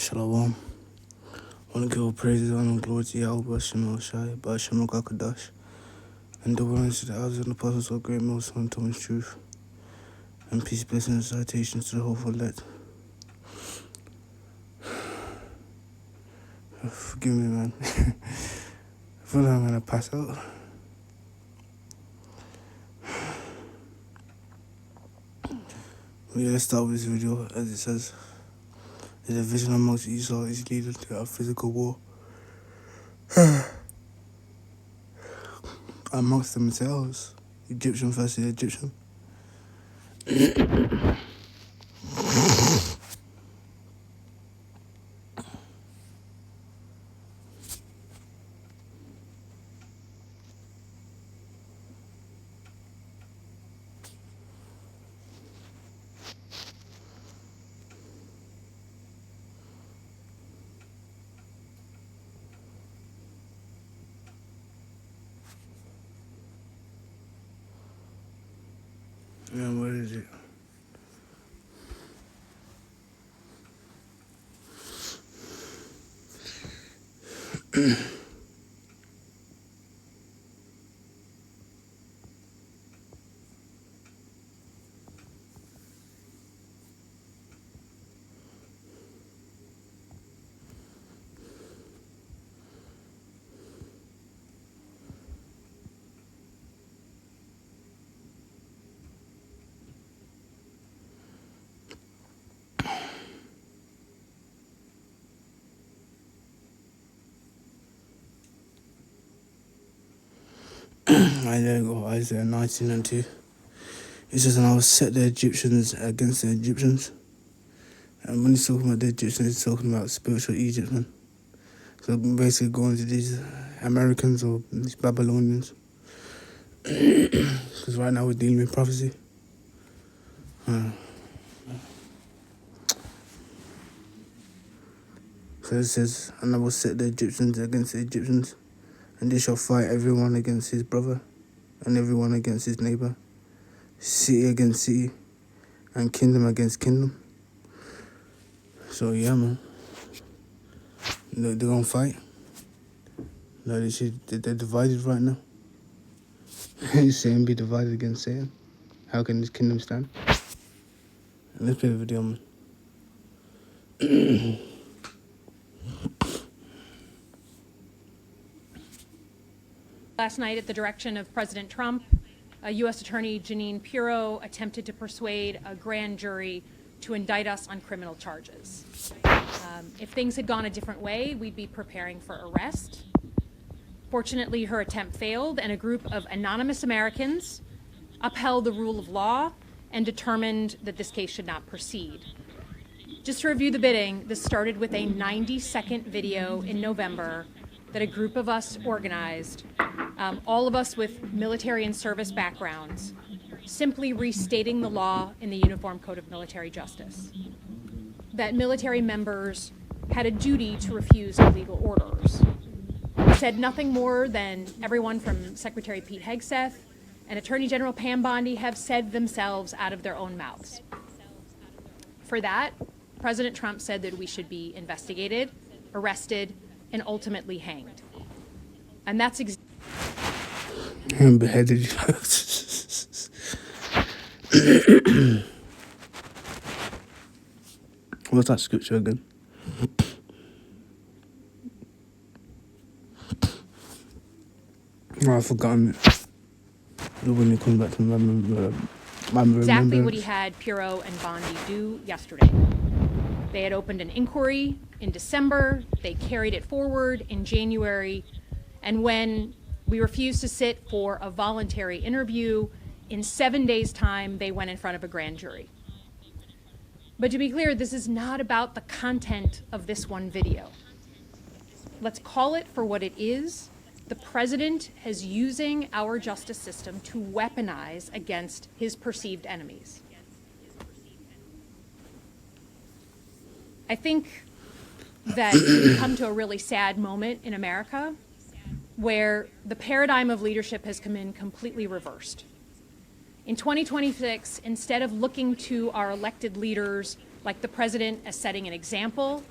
Shalom. I want to give all praises, honor, and glory to Yahweh, Shem Shai, Ba'ashem Kadash, and the ones to the elders and apostles of great most and Thomas truth, and peace, blessings, and salutations to the whole elect. Forgive me, man. I feel like I'm gonna pass out. But yeah, let's start with this video. As it says, there's a vision amongst Esau is leaders to a physical war amongst themselves. Egyptian versus Egyptian. Yeah, what is it? There you go, Isaiah 19:2. It says, and I will set the Egyptians against the Egyptians. And when he's talking about the Egyptians, he's talking about spiritual Egypt, man. So basically going to these Americans or these Babylonians. Because right now we're dealing with prophecy. So it says, and I will set the Egyptians against the Egyptians, and they shall fight everyone against his brother, and everyone against his neighbor, city against city, and kingdom against kingdom. So yeah, man. They're gonna fight. They're divided right now. Satan be divided against Satan. How can this kingdom stand? Let's play the video, man. Last night, at the direction of President Trump, U.S. Attorney Jeanine Pirro attempted to persuade a grand jury to indict us on criminal charges. If things had gone a different way, we'd be preparing for arrest. Fortunately, her attempt failed, and a group of anonymous Americans upheld the rule of law and determined that this case should not proceed. Just to review the bidding, this started with a 90-second video in November that a group of us organized, all of us with military and service backgrounds, simply restating the law in the Uniform Code of Military Justice, that military members had a duty to refuse illegal orders. We said nothing more than everyone from Secretary Pete Hegseth and Attorney General Pam Bondi have said themselves out of their own mouths. For that, President Trump said that we should be investigated, arrested, and ultimately hanged. And that's I'm beheaded. What's that scripture again? Oh, I've forgotten it. When you come back to my exactly what he had Pirro and Bondi do yesterday. They had opened an inquiry in December, they carried it forward in January, and when we refused to sit for a voluntary interview, in 7 days' time, they went in front of a grand jury. But to be clear, this is not about the content of this one video. Let's call it for what it is. The president is using our justice system to weaponize against his perceived enemies. I think that we've come to a really sad moment in America where the paradigm of leadership has come in completely reversed. In 2026, instead of looking to our elected leaders like the president as setting an example,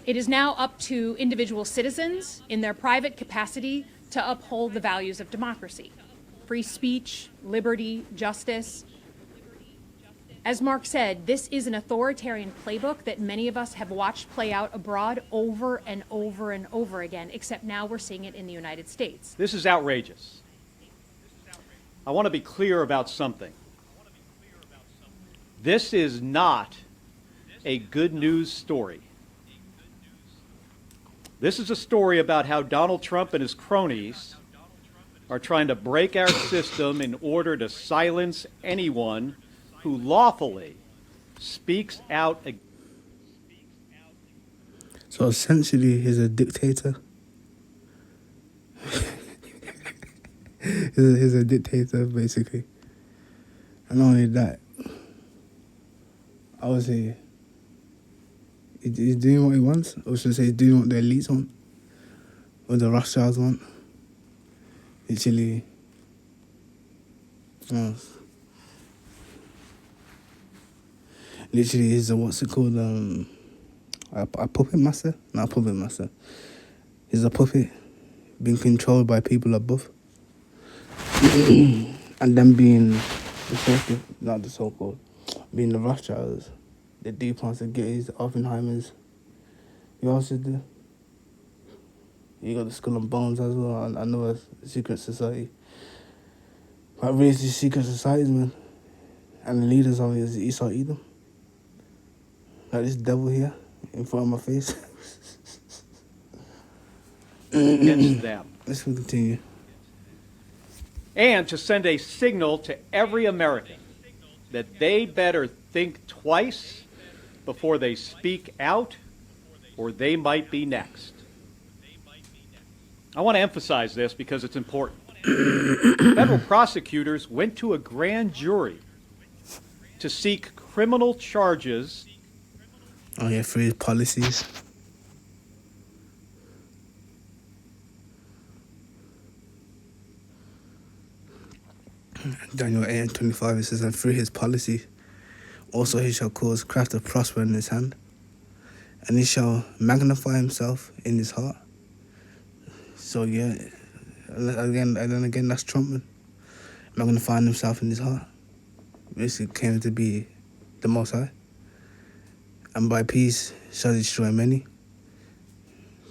It is now up to individual citizens in their private capacity to uphold the values of democracy, free speech, liberty, justice. As Mark said, this is an authoritarian playbook that many of us have watched play out abroad over and over and over again, except now we're seeing it in the United States. This is outrageous. I want to be clear about something. This is not a good news story. This is a story about how Donald Trump and his cronies are trying to break our system in order to silence anyone who lawfully speaks out. So essentially, he's a dictator. he's a dictator, basically. And not only that, I would say he's doing what he wants. I should say he's doing what the elites want, what the Rothschilds want. Literally, literally, he's a what's it called? A puppet master? Not a puppet master. He's a puppet being controlled by people above, and them being the so-called, being the Rothschilds, the DuPonts, the Gates, the Oppenheimers. You also do. You got the Skull and Bones as well. I know a secret society. But really, it's these secret societies, man. And the leaders of it is Esau Edom. Like this devil here in front of my face. Against them. Let's continue. And to send a signal to every American that they better think twice before they speak out, or they might be next. I want to emphasize this because it's important. Federal prosecutors went to a grand jury to seek criminal charges. Oh yeah, for his policies. Daniel 8:25, it says, and through his policy, also he shall cause craft to prosper in his hand, and he shall magnify himself in his heart. So yeah, again, that's Trump, man. Magnifying himself in his heart. Basically came to be the Most High. And by peace shall destroy many.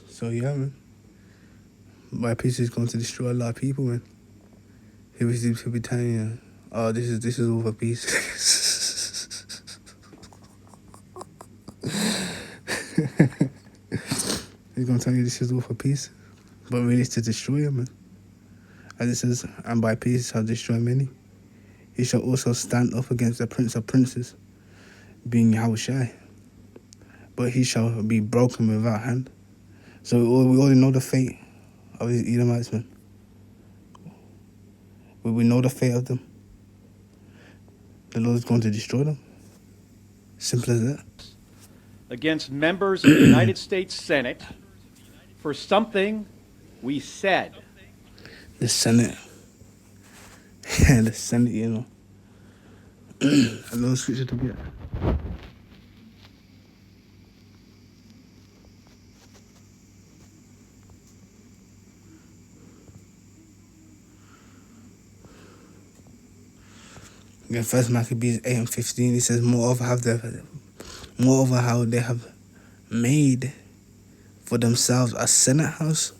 So yeah, man. By peace is going to destroy a lot of people, man. He'll be telling you, oh, this is all for peace. He's going to tell you this is all for peace. But really it's to destroy him, man. As it says, and by peace shall destroy many. He shall also stand up against the prince of princes, being Yahushai. But he shall be broken without hand. So we already know the fate of these Edomites, man. We know the fate of them. The Lord is going to destroy them. Simple as that. Against members of the United States Senate for something we said. The Senate. Yeah, the Senate, you know. Another scripture to get. Again, First Maccabees 8:15, it says, moreover how they have made for themselves a senate house,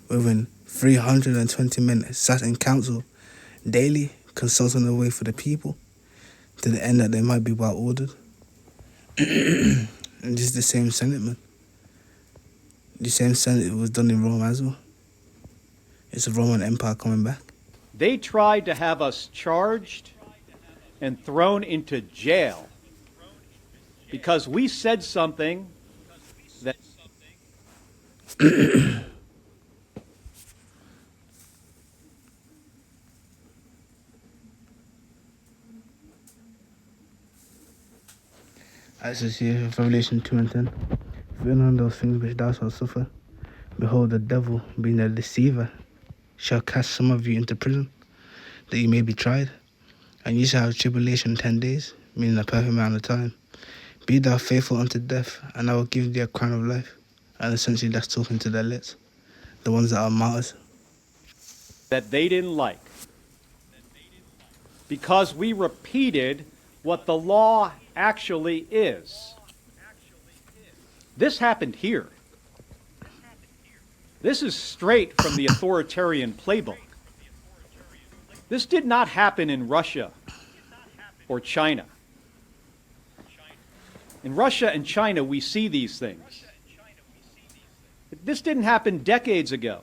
wherein 320 men sat in council daily, consulting the way for the people, to the end that they might be well ordered. And this is the same Senate, man. The same Senate was done in Rome as well. It's a Roman Empire coming back. They tried to have us charged and thrown into jail because we said something that as it says here, Revelation 2:10. For none of those things which thou shalt suffer, behold, the devil, being the deceiver, shall cast some of you into prison, that you may be tried. And ye shall have tribulation 10 days, meaning a perfect amount of time. Be thou faithful unto death, and I will give thee a crown of life. And essentially that's talking to the elites, the ones that are martyrs. That they didn't like. Because we repeated what the law actually is. This happened here. This is straight from the authoritarian playbook. This did not happen in Russia or China. In Russia and China, we see these things. This didn't happen decades ago.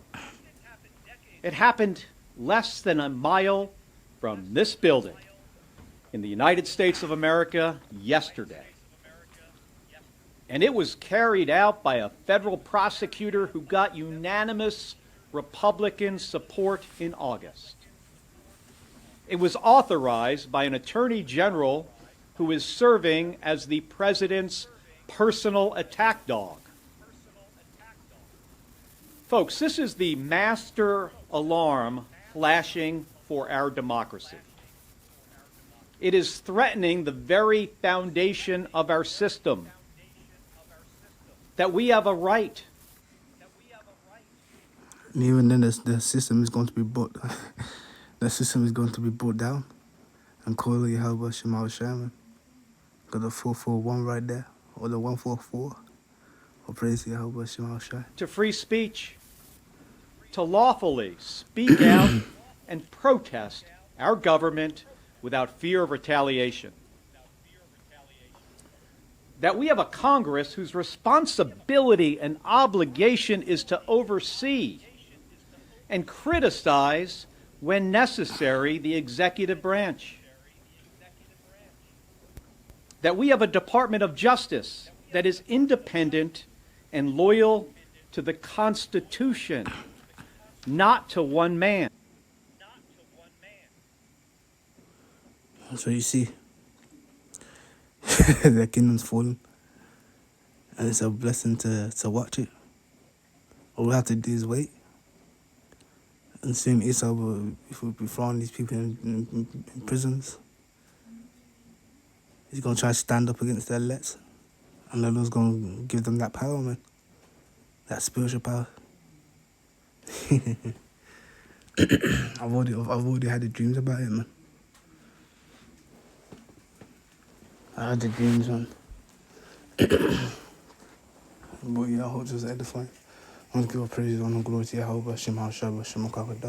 It happened less than a mile from this building in the United States of America yesterday. And it was carried out by a federal prosecutor who got unanimous Republican support in August. It was authorized by an attorney general who is serving as the president's personal attack dog. Folks, this is the master alarm flashing for our democracy. It is threatening the very foundation of our system, that we have a right. And even then, the system is going to be brought. The system is going to be brought down. And call Yahweh Shema Shaman. Got the 441 right there, or the 144. Or praise Yahweh Shema Shai. To free speech, to lawfully speak out and protest our government without fear of retaliation. That we have a Congress whose responsibility and obligation is to oversee and criticize, when necessary, the executive branch. That we have a Department of Justice that is independent and loyal to the Constitution, not to one man. So you see, the kingdom's fallen, and it's a blessing to watch it. All we have to do is wait, and soon Esau will, if we'll be throwing these people in prisons. He's gonna try to stand up against the elites, and the Lord's gonna give them that power, man, that spiritual power. I've already had the dreams about it, man. I had the dreams, man. But yeah, I hope it was edifying. I want to give a praise, honor, glory to Yahweh, Shem HaShabbat, Shem HaKadosh.